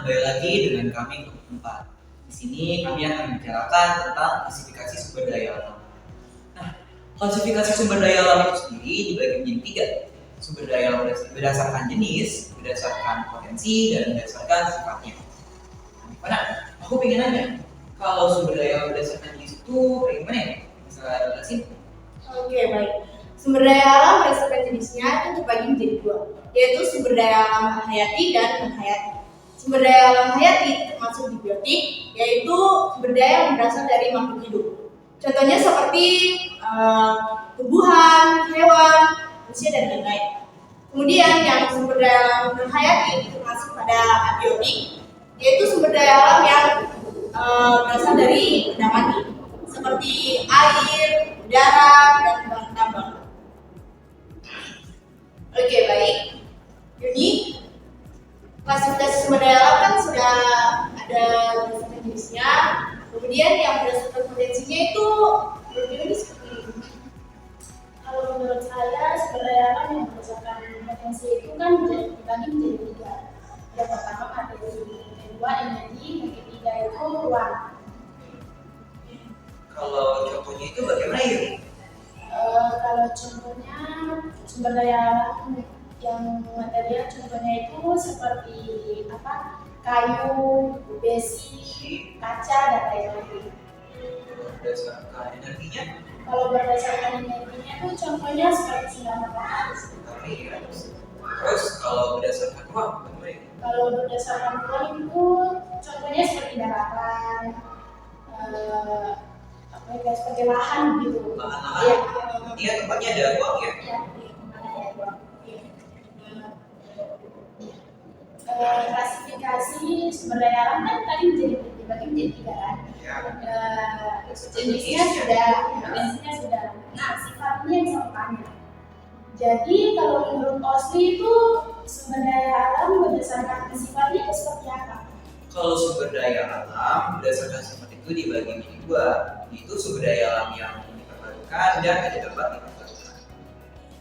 kembali lagi dengan kami Kelompok 4. Di sini kami akan membicarakan tentang klasifikasi sumber daya alam. Nah, klasifikasi sumber daya alam itu sendiri dibagi menjadi 3. Sumber daya alam berdasarkan jenis, berdasarkan potensi, dan berdasarkan sifatnya. Nah, gimana? Aku pengen nanya, kalau sumber daya alam berdasarkan jenis itu kayak gimana ya? Bisa jelasin? Oke, baik. Sumber daya alam berdasarkan jenisnya itu terbagi menjadi 2, yaitu sumber daya alam hayati dan non-hayati. Sumber daya alam hayati termasuk di biotik, yaitu sumber daya yang berasal dari makhluk hidup. Contohnya seperti tumbuhan, hewan, manusia, dan lain-lain. Kemudian yang sumber daya alam non-hayati termasuk pada abiotik, yaitu sumber daya alam yang berasal dari benda mati, seperti air, udara, dan bahan tambang. Oke, baik. Jadi klasifikasi sumber daya alam kan sudah ada berdasarkan jenisnya. Kemudian yang berdasarkan potensinya itu menurut seperti ini. Kalau menurut saya sumber daya alam yang berdasarkan potensi itu kan dibagi menjadi 3. Yang pertama materi, yang kedua energi, yang ketiga itu ruang. Kalau contohnya itu bagaimana ya? Kalau contohnya sumber daya alam yang material contohnya itu seperti kayu, besi, kaca, dan lain-lain. Berdasarkan energinya? Kalau berdasarkan energinya itu contohnya seperti sinar matahari. Terus kalau berdasarkan ruang, bagaimana ya? Kalau berdasarkan ruang itu contohnya seperti daratan, seperti lahan gitu. Lahan-lahan? Iya, tempatnya ada ruang ya? Iya, ada ruang. Klasifikasi sumber daya alam kan tadi dibagi menjadi 3 kan. Jenisnya sudah. Nah, sifatnya yang saya tanya. Jadi kalau menurut OSLI itu sumber daya alam berdasarkan sifatnya itu seperti apa? Kalau sumber daya alam berdasarkan sifat itu dibagi menjadi 2, yaitu sumber daya alam yang diperbarukan dan tidak dapat diperbarukan.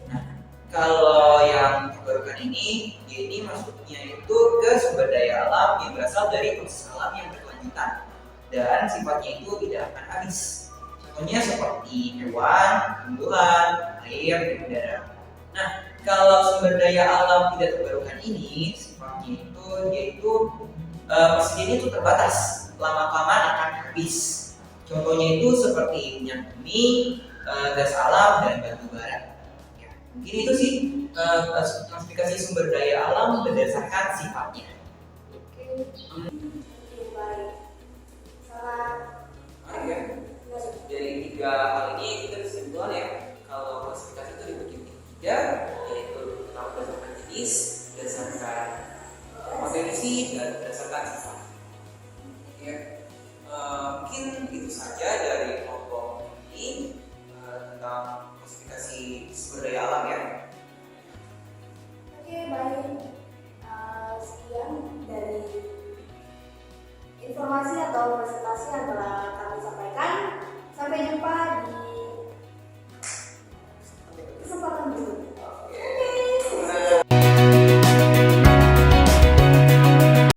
Nah, kalau yang terbarukan ini maksudnya itu ke sumber daya alam yang berasal dari proses alam yang berkelanjutan dan sifatnya itu tidak akan habis. Contohnya seperti hewan, tumbuhan, air, dan udara. Nah, kalau sumber daya alam tidak terbarukan ini sifatnya itu yaitu persediaannya itu terbatas, lama-kelamaan akan habis. Contohnya itu seperti minyak bumi, gas alam, dan batu bara. Ya, mungkin itu sih klasifikasi sumber daya alam berdasarkan sifatnya. Oke, baik. Salah. Ya. Dari 3 hal ini kita kesimpulan ya, kalau klasifikasi itu dibagi menjadi 3, yaitu pertama berdasarkan jenis, berdasarkan potensi, dan berdasarkan sifat. Ya, mungkin itu saja dari kelompok ini tentang klasifikasi sumber daya alam ya. Oke, baik. Sekian dari informasi atau presentasi yang telah kami sampaikan. Sampai jumpa di